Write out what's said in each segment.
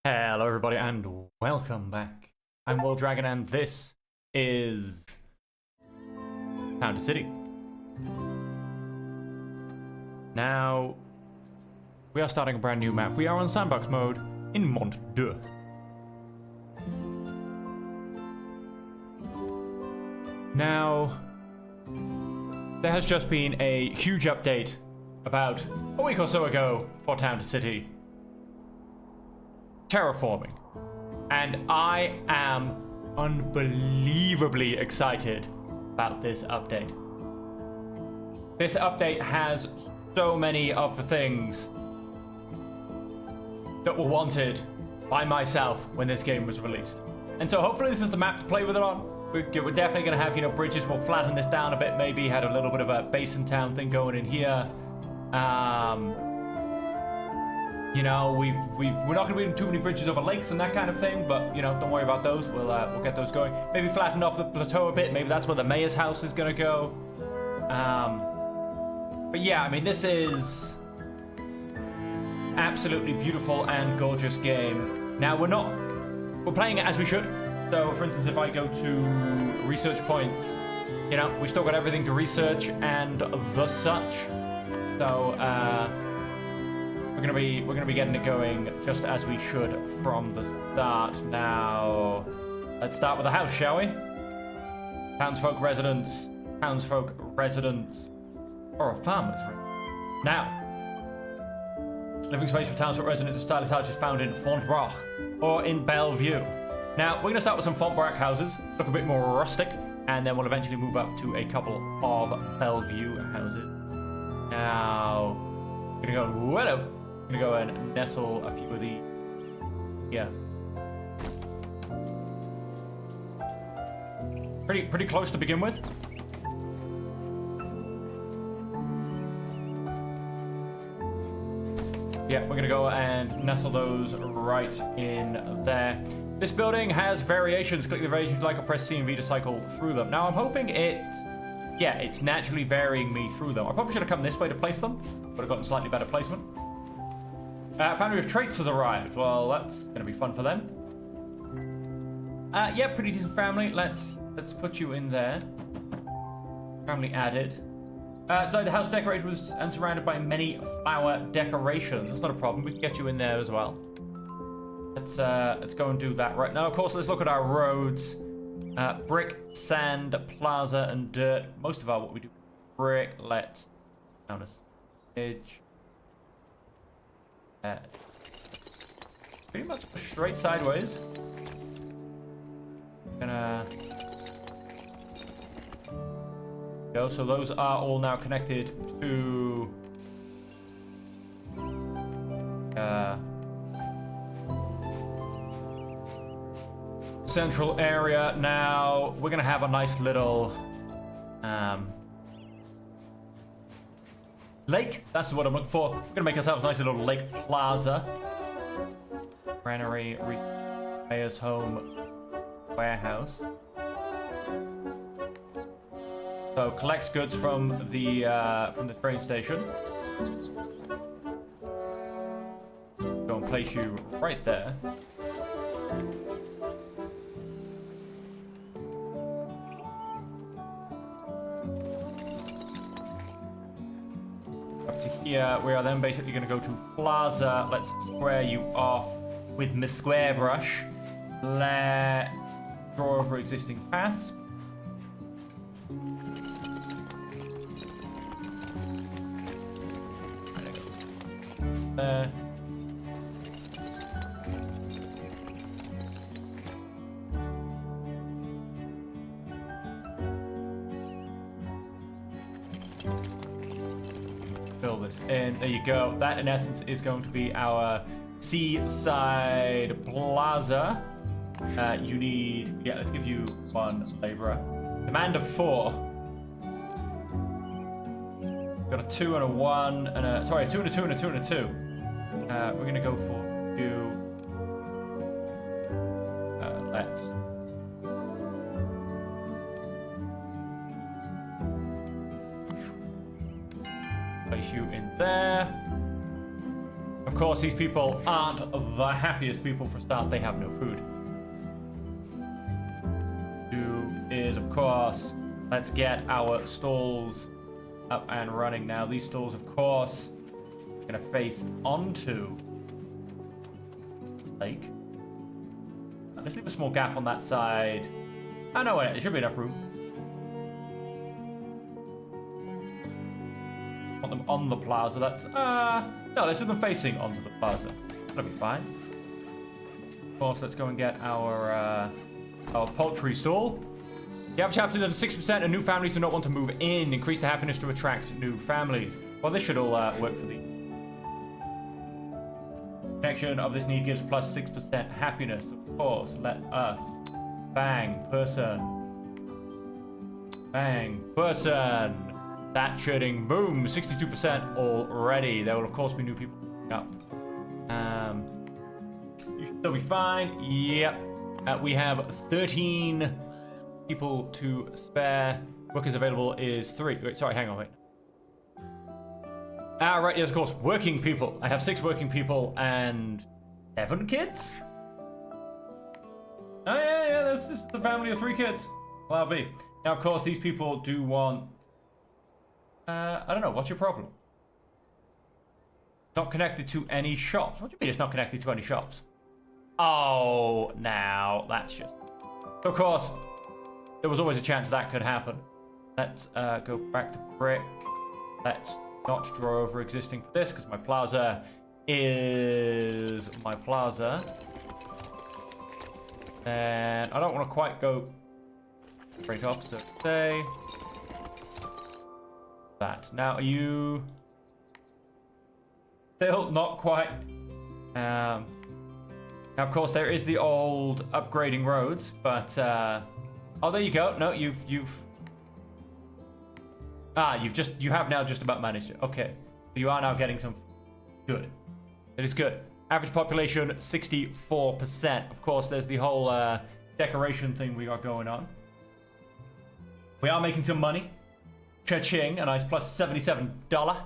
Hello everybody and welcome back. I'm Will Dragon and this is Town City. Now, we are starting a brand new map. We are on sandbox mode in Mont Deux. Now, there has just been a huge update about a week or so ago for Town City. Terraforming. And I am unbelievably excited about this update. This update has so many of the things that were wanted by myself when this game was released. And so hopefully this is the map to play with it on. We're definitely going to have, bridges. We'll flatten this down a bit, maybe. Had a little bit of a basin town thing going in here. We're not going to be doing too many bridges over lakes and that kind of thing, but, don't worry about those. We'll get those going. Maybe flatten off the plateau a bit. Maybe that's where the mayor's house is going to go. But yeah, I mean, this is absolutely beautiful and gorgeous game. Now, we're playing it as we should. So, for instance, if I go to research points, we've still got everything to research and the such. So, we're gonna be getting it going just as we should from the start. Now, let's start with the house, shall we? Townsfolk residence, or a farmer's room. Now, living space for townsfolk residents of stylish houses found in Fontbroch or in Bellevue. Now, we're gonna start with some Fontbroch houses, look a bit more rustic, and then we'll eventually move up to a couple of Bellevue houses. Now, we're gonna go Willow. I'm gonna go and nestle a few of these. Yeah. Pretty close to begin with. Yeah, we're gonna go and nestle those right in there. This building has variations. Click the variations you like or press C and V to cycle through them. Now I'm hoping it's naturally varying me through them. I probably should have come this way to place them, but I've gotten slightly better placement. Family of traits has arrived. Well, that's gonna be fun for them. Yeah, pretty decent family. Let's put you in there. Family added. Inside the house decorated and surrounded by many flower decorations. That's not a problem. We can get you in there as well. Let's go and do that right now. Of course, let's look at our roads. Brick, sand, plaza, and dirt. Most of what we do brick. Let's down a edge. Pretty much straight sideways. Gonna go. So those are all now connected to central area. Now we're gonna have a nice little lake. That's what I'm looking for. We're gonna make ourselves a nice little lake plaza. Granary, mayor's home, warehouse. So collects goods from the train station. Go and place you right there. Here, we are then basically going to go to Plaza. Let's square you off with my square brush. Let's draw over existing paths. There. Fill this in. There you go. That, in essence, is going to be our seaside plaza. You need... Yeah, let's give you one laborer. Demand of 4. Got a 2 and a 1 and a... Sorry, a 2 and a 2 and a 2 and a 2. We're going to go for 2. Let's... place you in there. Of course, these people aren't the happiest people for a start. They have no food. Is, of course, let's get our stalls up and running now. These stalls, of course, are going to face onto the lake. Let's leave a small gap on that side. Oh, no, wait, there should be enough room. Want them on the plaza. That's, no, let's do them facing onto the plaza. That'll be fine. Of course, let's go and get our poultry stall. The average chapter does 6% and new families do not want to move in. Increase the happiness to attract new families. Well, this should all work for the connection of this need gives plus 6% happiness. Of course, let us. Bang, person. Bang, person. That shooting, boom, 62% already. There will, of course, be new people coming up. You should still be fine. Yep. We have 13 people to spare. Workers available is 3. Wait, sorry, hang on, wait. Right, yes, of course, working people. I have 6 working people and 7 kids? Oh, yeah, that's just the family of 3 kids. Well, that'll be. Now, of course, these people do want... I don't know, what's your problem? Not connected to any shops. What do you mean it's not connected to any shops? Oh, now, that's just... So, of course... There was always a chance that could happen. Let's go back to brick. Let's not draw over existing for this because my plaza is my plaza. And I don't want to quite go straight off, so say that. Now, are you still not quite? Now, of course, there is the old upgrading roads, but oh, there you go. No, you have now just about managed it. Okay. You are now getting some good. It is good. Average population 64%. Of course, there's the whole decoration thing we got going on. We are making some money. Cha-ching, a nice plus $77. Now,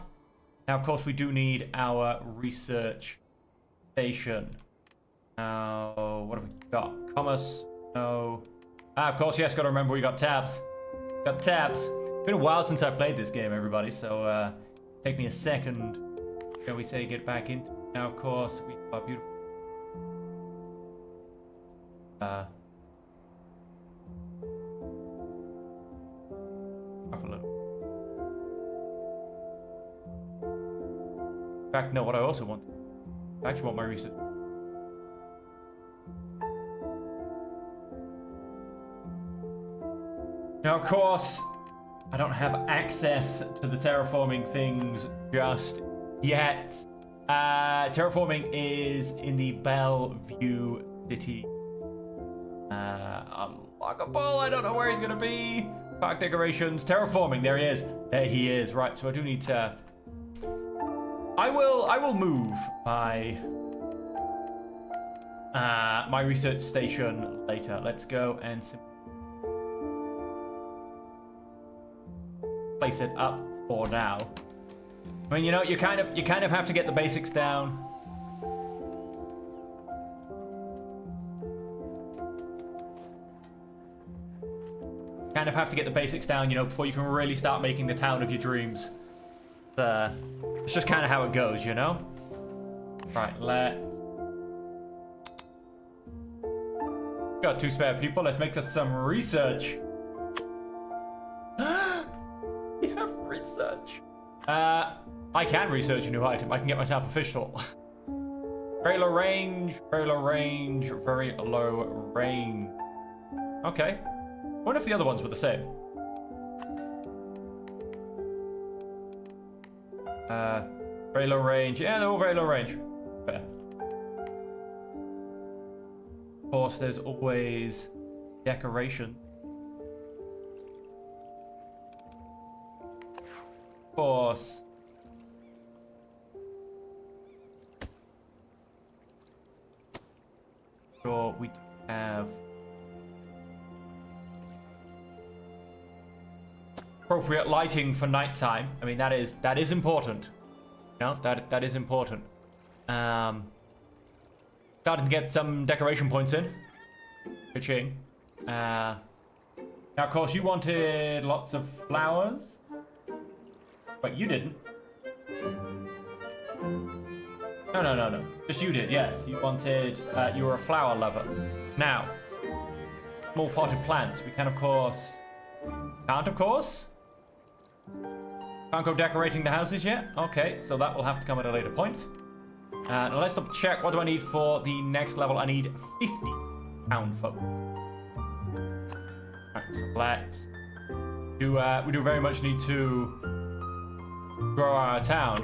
of course, we do need our research station. Now, what have we got? Commerce? No. Of course, yes, gotta remember we got tabs. Got tabs. It's been a while since I played this game, everybody, so take me a second, shall we say, get back into it. Now, of course, we got beautiful. Have a look. In fact, no, what I also want. I actually want my research. Now, of course, I don't have access to the terraforming things just yet. Terraforming is in the Bellevue City. Unlockable, I don't know where he's gonna be. Park decorations, terraforming, there he is. There he is, right, so I do need to... I will move my... my research station later. Let's go and place it up for now. I mean, you know, you kind of have to get the basics down. Kind of have to get the basics down, you know, before you can really start making the town of your dreams. It's just kind of how it goes, you know? Right, got 2 spare people. Let's make us some research. We have research. I can research a new item. I can get myself official. Very low range, very low range, very low range. Okay. I wonder if the other ones were the same. Very low range. Yeah, they're all very low range. Fair. Of course, there's always decoration. Of course. Sure, we have appropriate lighting for nighttime. I mean, that is important. You know, that is important. Starting to get some decoration points in. Ka-ching. Now, of course, you wanted lots of flowers. But you didn't. No. Just you did, yes. You wanted... you were a flower lover. Now, small potted plants. We can, of course... Can't, of course? Can't go decorating the houses yet? Okay, so that will have to come at a later point. Now let's double check. What do I need for the next level? I need 50 town folk. Alright, so let's... we do very much need to grow our town.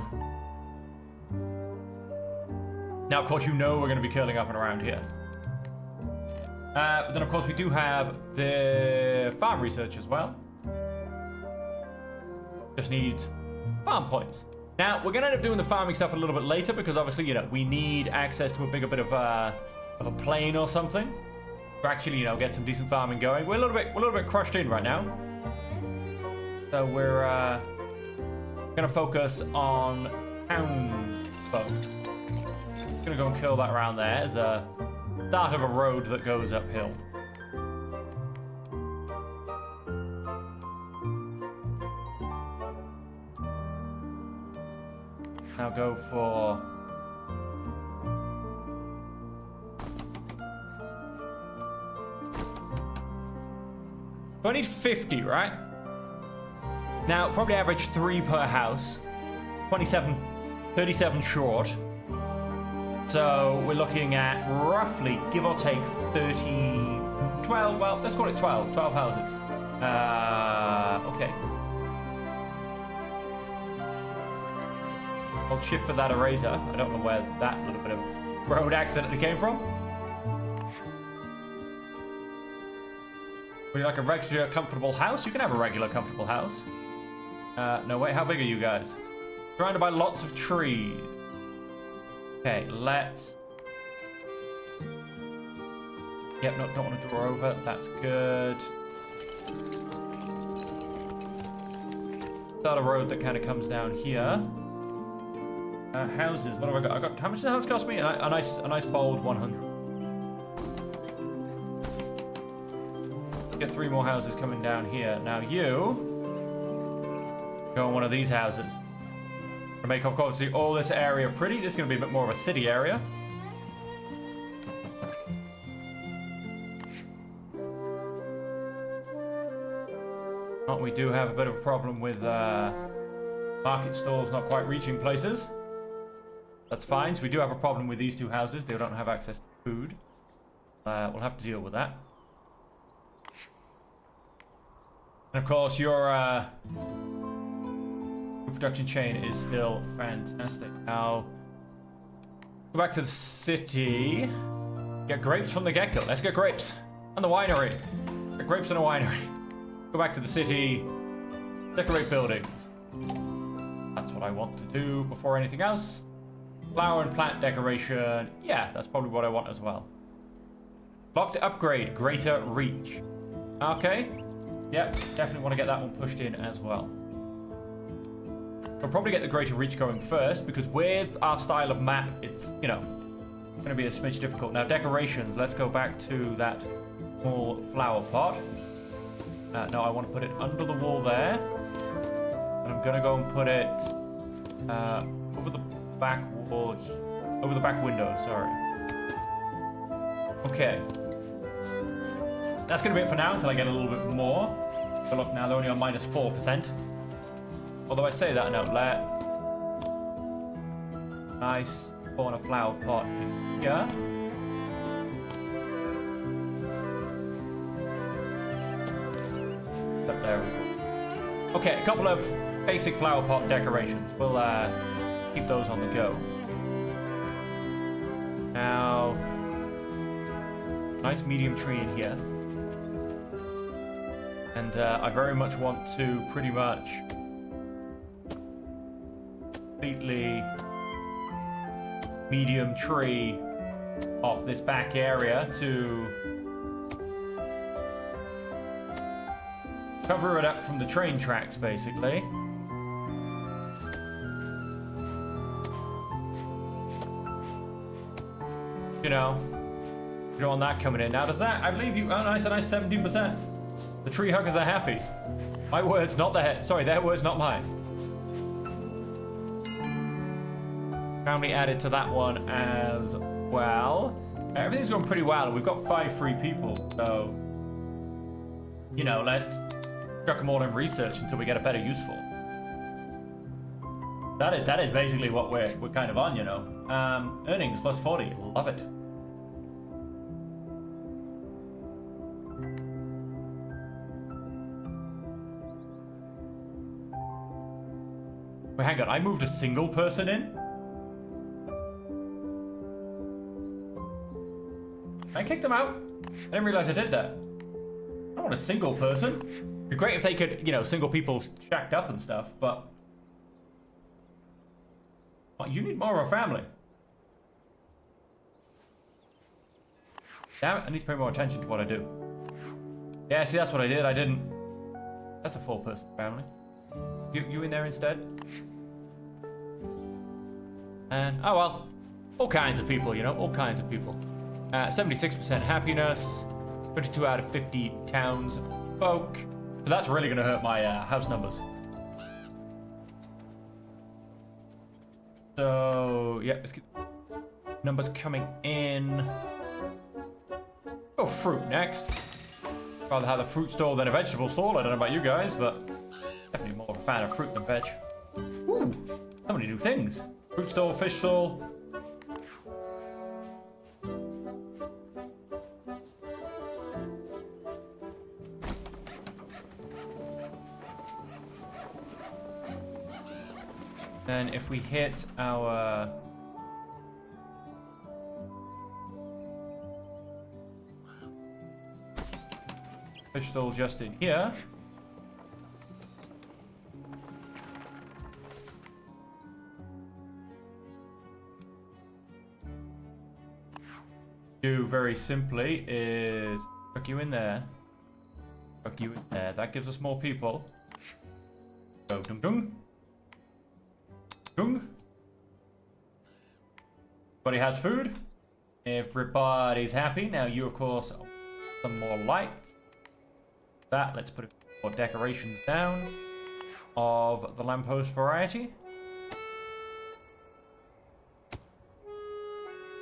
Now, of course, you know we're going to be curling up and around here. But then, of course, we do have the farm research as well. Just needs farm points. Now, we're going to end up doing the farming stuff a little bit later because, obviously, you know, we need access to a bigger bit of a plain or something to actually, you know, get some decent farming going. We're a little bit crushed in right now. So we're going to focus on town folk. Gonna go and kill that around there as a start of a road that goes uphill. Now go for... So I need 50, right? Now, probably average 3 per house. 37 short. So we're looking at roughly, give or take, 12, well, let's call it 12 houses. Okay. I'll shift for that eraser. I don't know where that little bit of road accidentally came from. Would you like a regular, comfortable house? You can have a regular, comfortable house. No, wait, how big are you guys? Surrounded by lots of trees. Okay, let's... Yep, no, don't want to draw over. That's good. Start a road that kind of comes down here. Houses, what have I got? How much does the house cost me? A nice bold 100. Get 3 more houses coming down here. Now you go in one of these houses. To make, of course, all this area pretty. This is going to be a bit more of a city area. But we do have a bit of a problem with market stalls not quite reaching places. That's fine. So we do have a problem with these 2 houses. They don't have access to food. We'll have to deal with that. And of course, your production chain is still fantastic. Now, go back to the city. Get grapes from the get-go. Let's get grapes. And the winery. Get grapes in a winery. Go back to the city. Decorate buildings. That's what I want to do before anything else. Flower and plant decoration. Yeah, that's probably what I want as well. Locked upgrade. Greater reach. Okay. Yep, definitely want to get that one pushed in as well. We'll probably get the greater reach going first, because with our style of map, it's, you know, going to be a smidge difficult. Now, decorations, let's go back to that small flower pot. No, I want to put it under the wall there. And I'm going to go and put it over the back wall, over the back window, sorry. Okay. That's going to be it for now until I get a little bit more. But look, now they're only on minus 4%. Although I say that, no, let's... Nice corner flower pot here. Up there as well. Okay, a couple of basic flower pot decorations. We'll keep those on the go. Now... Nice medium tree in here. And I very much want to pretty much completely medium tree off this back area to cover it up from the train tracks, basically. You know, you don't want that coming in. Now, does that, I believe you, oh, nice, a nice 17%. The tree huggers are happy. My words, not their, sorry, their words, not mine. Family added to that one as well. Everything's going pretty well, and we've got 5 free people, so, you know, let's chuck them all in research until we get a better use for. That is basically what we're kind of on, you know. Earnings plus 40, love it. Wait, hang on, I moved a single person in? I kicked them out. I didn't realize I did that. I don't want a single person. It'd be great if they could, you know, single people shacked up and stuff, but... Oh, you need more of a family. Damn it, I need to pay more attention to what I do. Yeah, see, that's what I did. I didn't... That's a 4-person family. You in there instead? And, oh well. All kinds of people, you know, all kinds of people. 76% happiness. 22 out of 50 townsfolk. So that's really going to hurt my house numbers. So, yeah, let's get numbers coming in. Oh, fruit next. Rather have a fruit stall than a vegetable stall. I don't know about you guys, but definitely more of a fan of fruit than veg. Ooh, so many new things. Fruit stall, fish stall. Then if we hit our... fish stall just in here. Do very simply is chuck you in there. Chuck you in there. That gives us more people. Go dung dung. Dung. Everybody has food. Everybody's happy. Now you, of course, some more lights. That, let's put more decorations down of the lamppost variety.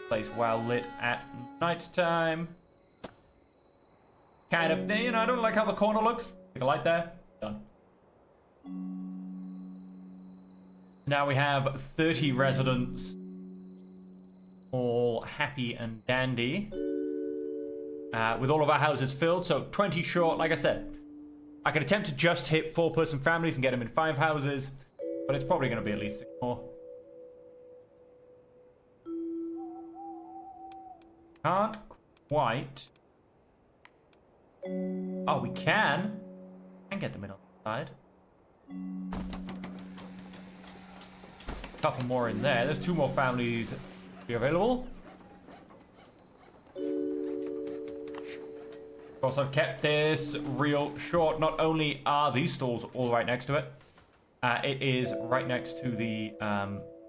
Place well lit at night time. Kind of thing, you know, I don't like how the corner looks. Take a light there. Done. Now we have 30 residents. All happy and dandy. With all of our houses filled, so 20 short. Like I said, I could attempt to just hit 4-person families and get them in 5 houses, but it's probably going to be at least 6 more. Can't quite. Oh, we can. Get them in on the side. Couple more in there. There's 2 more families be available. Of course, I've kept this real short. Not only are these stalls all right next to it, it is right next to the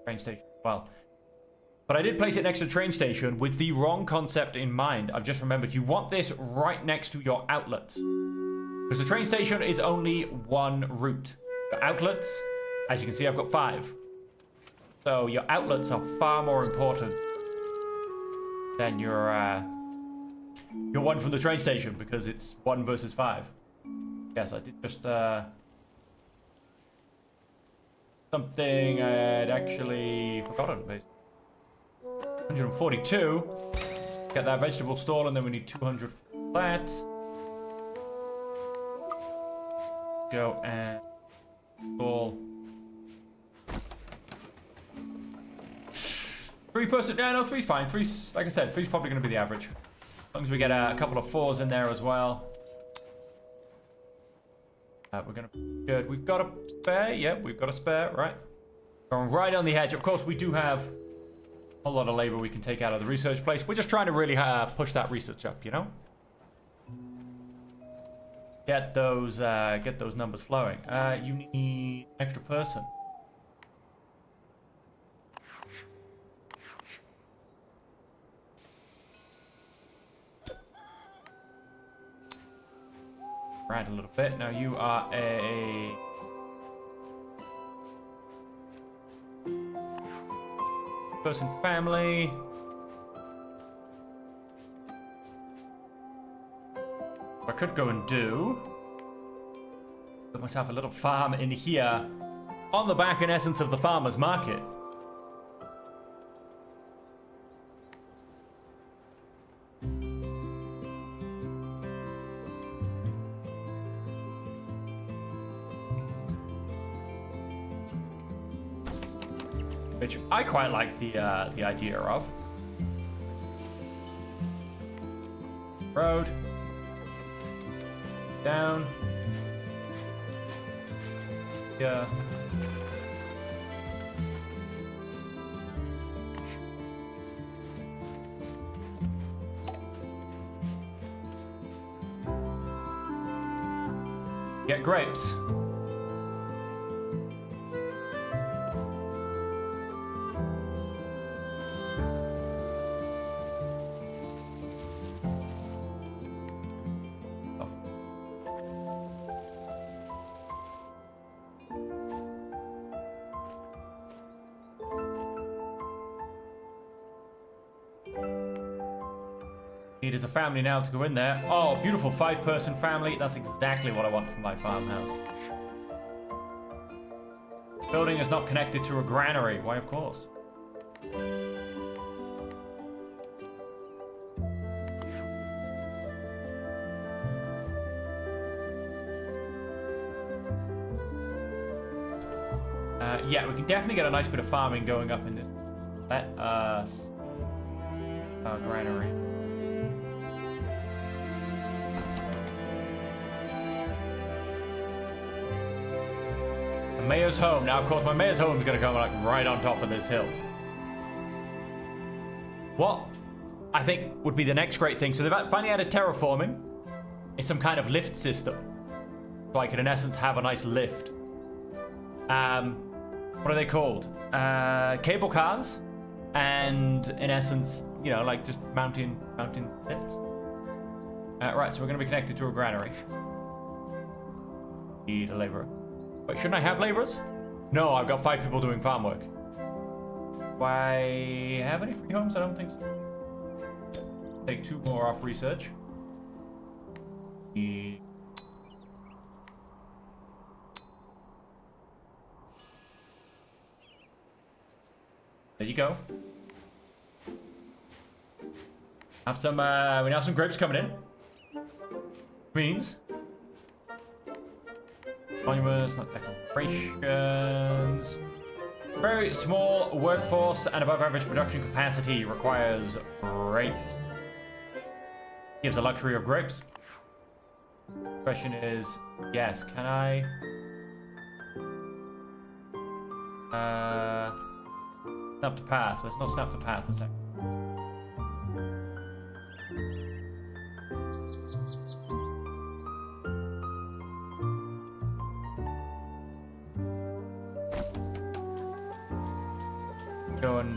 train station as well. But I did place it next to the train station with the wrong concept in mind. I've just remembered you want this right next to your outlets. Because the train station is only one route. Your outlets, as you can see, I've got 5. So your outlets are far more important than your one from the train station, because it's 1 versus 5. Yes, I did just something I'd actually forgotten, basically. 142. Get that vegetable stall, and then we need 200 for that. Go and stall. 3-person. Yeah, no, 3's fine. 3's, like I said, 3's probably going to be the average. As long as we get a couple of 4s in there as well. We're going to be good. We've got a spare. Yep, we've got a spare. Right. Going right on the edge. Of course, we do have a lot of labor we can take out of the research place. We're just trying to really push that research up, you know? Get those numbers flowing. You need an extra person. around a little bit. Now you are a person family. I could go and do put myself a little farm in here on the back, in essence, of the farmer's market. Which I quite like the idea of. Road. Down. Yeah. Get grapes. Need is a family now to go in there. Oh, beautiful 5-person family. That's exactly what I want for my farmhouse. Building is not connected to a granary. Why, of course. Yeah, we can definitely get a nice bit of farming going up in this. Let us... granary. The mayor's home. Now, of course, my mayor's home is going to come like right on top of this hill. What I think would be the next great thing. So they've finally added terraforming. It's some kind of lift system. So I could, in essence, have a nice lift. What are they called? Cable cars. And, in essence, you know, like just mountain lifts. Right, so we're going to be connected to a granary. Need a laborer. Wait, shouldn't I have laborers? No, I've got 5 people doing farm work. Do I have any free homes? I don't think so. Take 2 more off research. There you go. Have some. We now have some grapes coming in. Means monuments, not decorations. Very small workforce and above average production capacity requires grapes. Gives the luxury of grapes. Question is, yes, can I? Snap the path. Let's not snap the path a second. Go and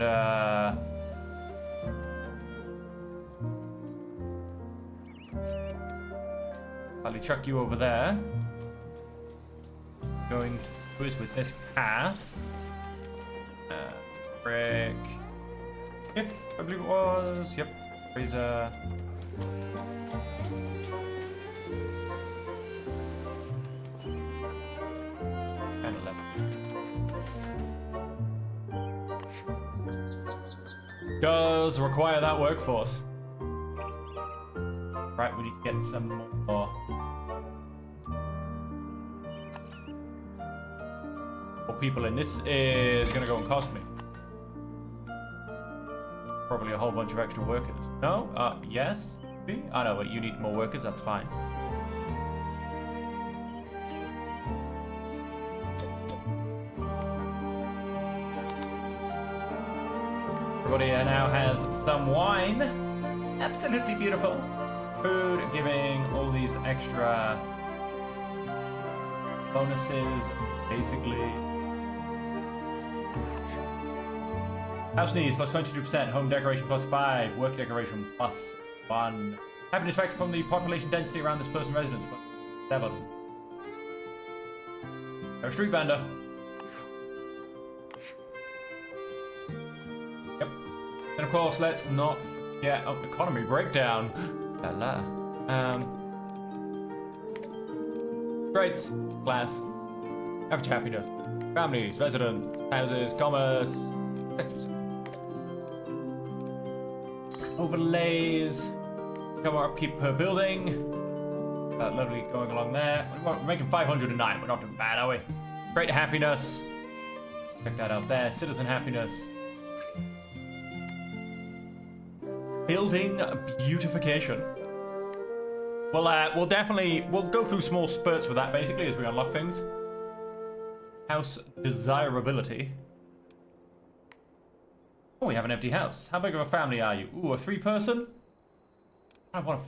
probably chuck you over there. Going to cruise with this path. Brick. If I believe it was. Yep. Razor. And 11. Does require that workforce. Right, we need to get some more people in. This is gonna go and cost me probably a whole bunch of extra workers. No? Yes? Maybe? Oh no, wait, you need more workers, that's fine. Everybody now has some wine. Absolutely beautiful. Food, giving all these extra bonuses, basically. House needs plus 22%, home decoration plus 5, work decoration plus 1. Happiness factor from the population density around this person's residence. 7. No street vendor. Yep. And of course, let's not forget economy breakdown. Trades, class, average happiness, families, residents, houses, commerce, overlays, come upkeep per building. Lovely going along there. We're making 509. We're not doing bad, are we? Great happiness. Check that out there. Citizen happiness. Building beautification. We'll go through small spurts with that basically as we unlock things. House desirability. Oh, we have an empty house. How big of a family are you? Ooh, a 3-person? I want a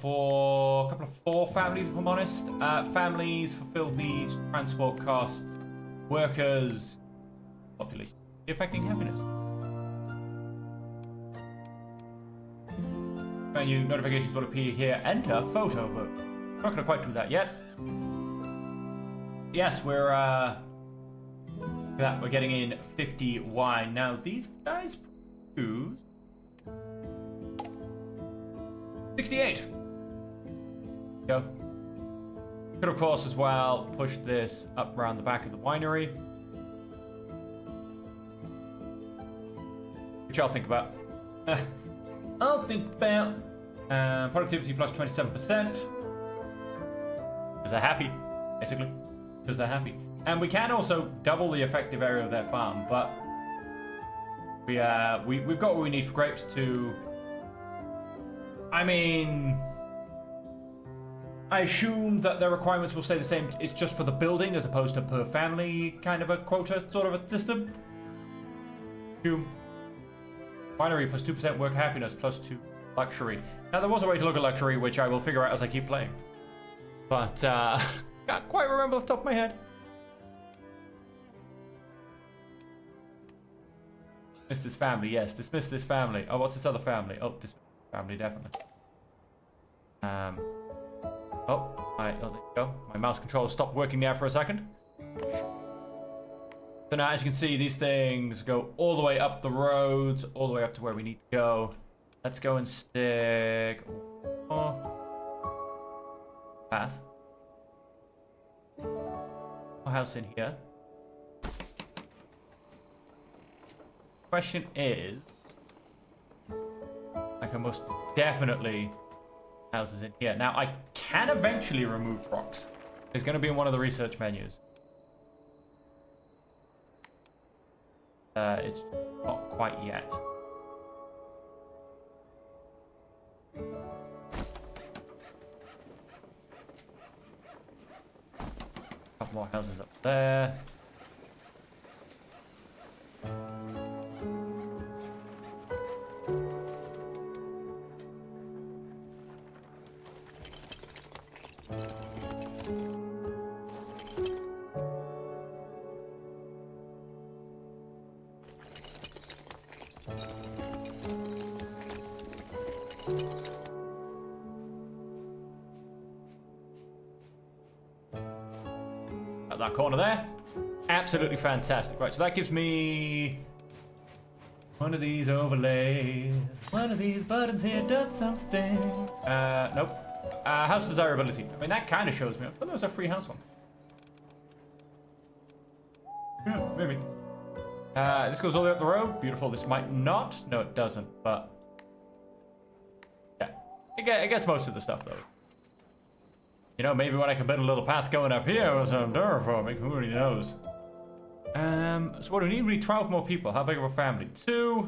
couple of 4 families, if I'm honest. Families, fulfilled needs, transport costs, workers, population. Affecting happiness. Menu notifications will appear here. Enter photo book. Not going to quite do that yet. Yes, we're getting in 50 wine. Now, these guys produce 68. Go. Could, of course, as well push this up around the back of the winery. Which I'll think about. I'll think about productivity plus 27%. Because they're happy, basically. Because they're happy. And we can also double the effective area of their farm, but we've got what we need for grapes to. I mean, I assume that their requirements will stay the same. It's just for the building as opposed to per family kind of a quota sort of a system. Winery plus 2% work happiness plus 2 luxury. Now there was a way to look at luxury which I will figure out as I keep playing. But can't quite remember off the top of my head. Dismiss this family, yes. Dismiss this family. Oh, what's this other family? Oh, this family, definitely. Oh, there you go. My mouse controller stopped working there for a second. So now, as you can see, these things go all the way up the roads, all the way up to where we need to go. Let's go and stick path. A house in here. Question is, I can most definitely houses in here. Now I can eventually remove rocks. It's going to be in one of the research menus. It's not quite yet. A couple more houses up there. That corner there. Absolutely fantastic. Right, so that gives me one of these overlays. One of these buttons here does something. Nope. House desirability. I mean, that kind of shows me. I thought there was a free house one. Yeah, maybe. This goes all the way up the road. Beautiful. This might not. No, it doesn't. But yeah, it gets most of the stuff though. You know, maybe when I can build a little path going up here with some terraforming, who really knows? So what do we need? We need 12 more people. How big of a family? 2.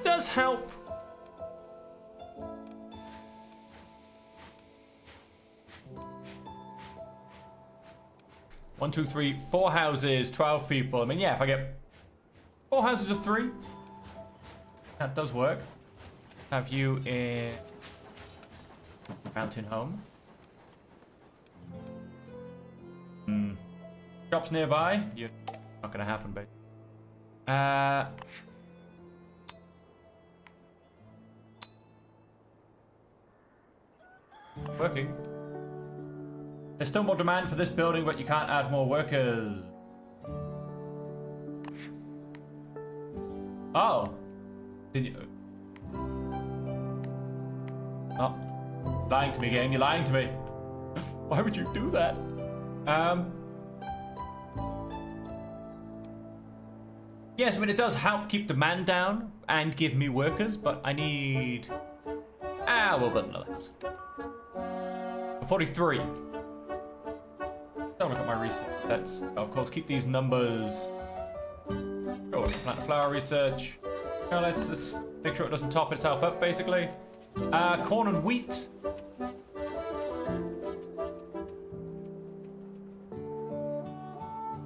Does help. One, two, three, 4 houses, 12 people. I mean, yeah, if I get 4 houses of 3, that does work. Have you in mountain home? Shops nearby? You're not gonna happen, babe. Working. There's still more demand for this building, but you can't add more workers. Oh. Did you... Oh. Lying to me, game. You're lying to me. Why would you do that? Yes, I mean, it does help keep demand down and give me workers, but I need... we'll build another house. 43. Don't look at my research. Let's, of course, keep these numbers. Oh, plant flower research. No, let's make sure it doesn't top itself up, basically. Corn and wheat.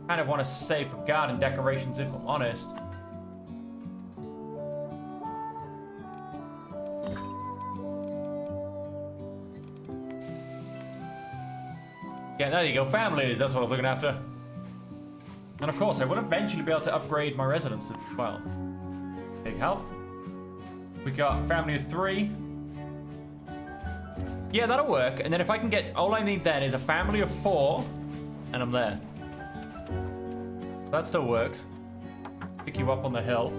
Kind of want to save for garden decorations, if I'm honest. Yeah, there you go. Families, that's what I was looking after. And of course, I will eventually be able to upgrade my residences as well. Big help. We got a family of 3. Yeah, that'll work. And then if I can get... All I need then is a family of 4. And I'm there. That still works. Pick you up on the hill.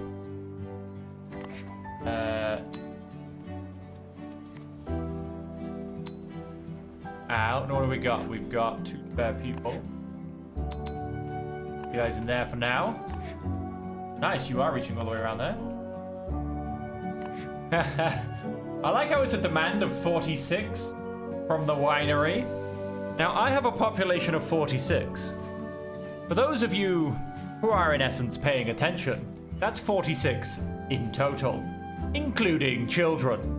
Out. What do we got? We've got 2 spare people. You guys in there for now. Nice, you are reaching all the way around there. I like how it's a demand of 46 from the winery. Now, I have a population of 46. For those of you who are in essence paying attention, that's 46 in total, including children.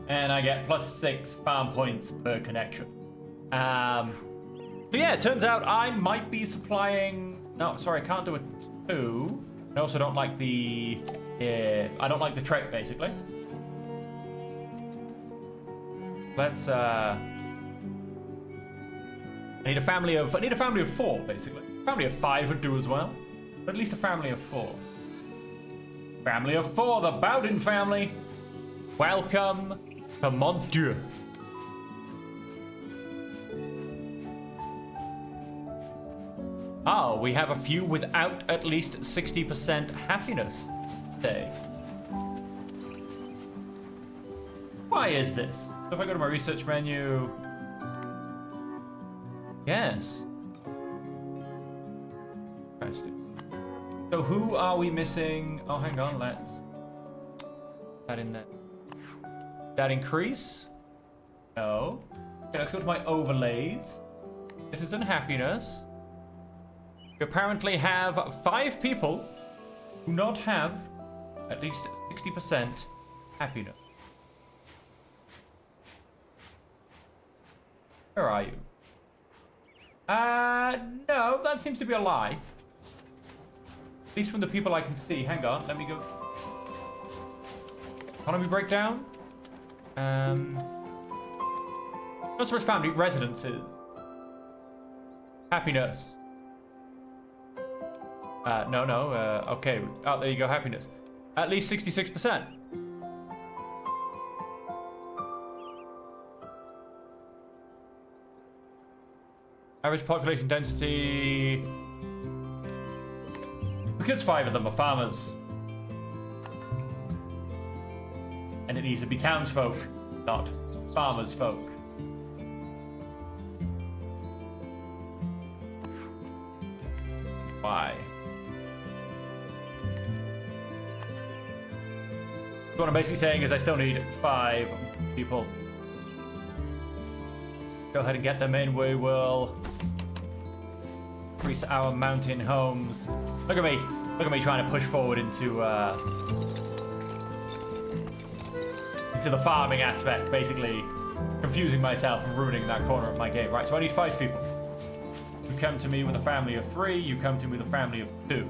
And I get +6 farm points per connection. So yeah, it turns out I might be supplying... No, sorry, I can't do a 2. I also don't like the... I don't like the trait, basically. Let's I need a family of 4, basically. Family of 5 would do as well. But at least a family of 4. Family of 4, the Bowden family. Welcome to Mont Dieu. Oh, we have a few without at least 60% happiness today. Why is this? So if I go to my research menu... Yes. Interesting. So who are we missing? Oh, hang on, let's... That in there. That increase? No. Okay, let's go to my overlays. Citizen happiness. We apparently have 5 people who not have at least 60% happiness. Where are you? No, that seems to be a lie. At least from the people I can see. Hang on, let me go. Economy breakdown. Customer's family residences. Happiness. No. Okay. Oh, there you go. Happiness. At least 66%. Average population density. Because 5 of them are farmers. And it needs to be townsfolk, not farmers folk. Why? What I'm basically saying is I still need 5 people. Go ahead and get them in. We will increase our mountain homes. Look at me. Look at me trying to push forward into the farming aspect, basically confusing myself and ruining that corner of my game. Right, so I need 5 people. You come to me with a family of 3, you come to me with a family of 2.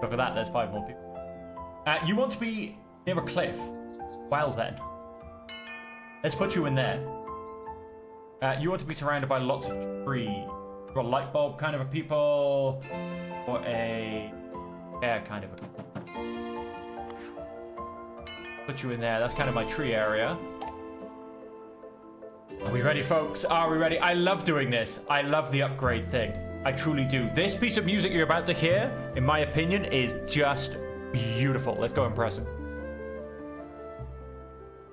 Look at that, there's 5 more people. You want to be near a cliff? Well then. Let's put you in there. You want to be surrounded by lots of trees. You're a light bulb kind of a people, or a air kind of a people. Put you in there. That's kind of my tree area. Are we ready, folks? Are we ready? I love doing this. I love the upgrade thing. I truly do. This piece of music you're about to hear, in my opinion, is just beautiful. Let's go impress him.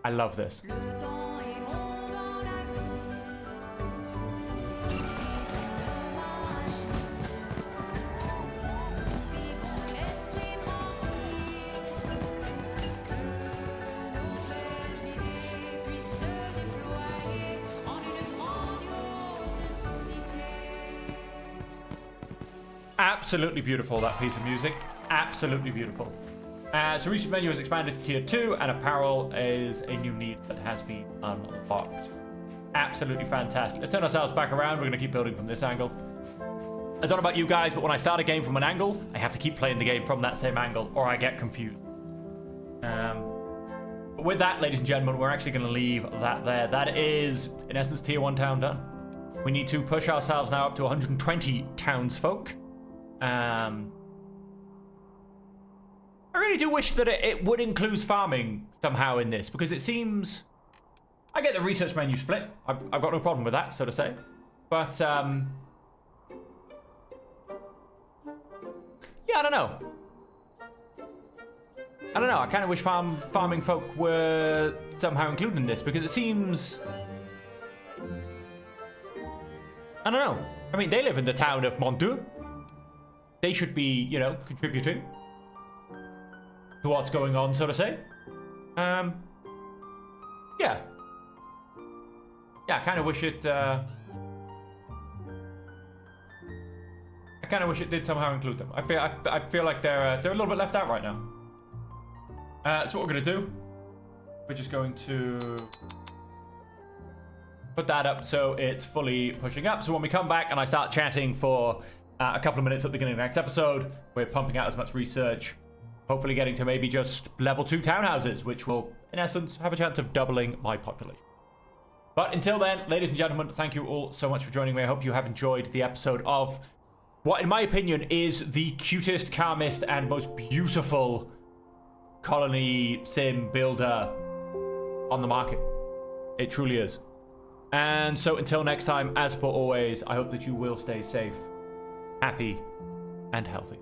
I love this. Absolutely beautiful, that piece of music. Absolutely beautiful. So research menu is expanded to tier 2, and apparel is a new need that has been unlocked. Absolutely fantastic. Let's turn ourselves back around. We're going to keep building from this angle. I don't know about you guys, but when I start a game from an angle, I have to keep playing the game from that same angle, or I get confused. But with that, ladies and gentlemen, we're actually going to leave that there. That is, in essence, tier 1 town done. We need to push ourselves now up to 120 townsfolk. I really do wish that it would include farming somehow in this, because it seems... I get the research menu split. I've got no problem with that, so to say. But, yeah, I don't know. I kind of wish farming folk were somehow included in this, because it seems... I don't know. I mean, they live in the town of Montu. They should be, you know, contributing to what's going on, so to say. Yeah. Yeah, I kind of wish it... I kind of wish it did somehow include them. I feel like they're a little bit left out right now. So what we're going to do, we're just going to put that up so it's fully pushing up. So when we come back and I start chatting for a couple of minutes at the beginning of the next episode, we're pumping out as much research, hopefully getting to maybe just level 2 townhouses, which will, in essence, have a chance of doubling my population. But until then, ladies and gentlemen, thank you all so much for joining me. I hope you have enjoyed the episode of what, in my opinion, is the cutest, calmest, and most beautiful colony sim builder on the market. It truly is. And so until next time, as per always, I hope that you will stay safe, happy, and healthy.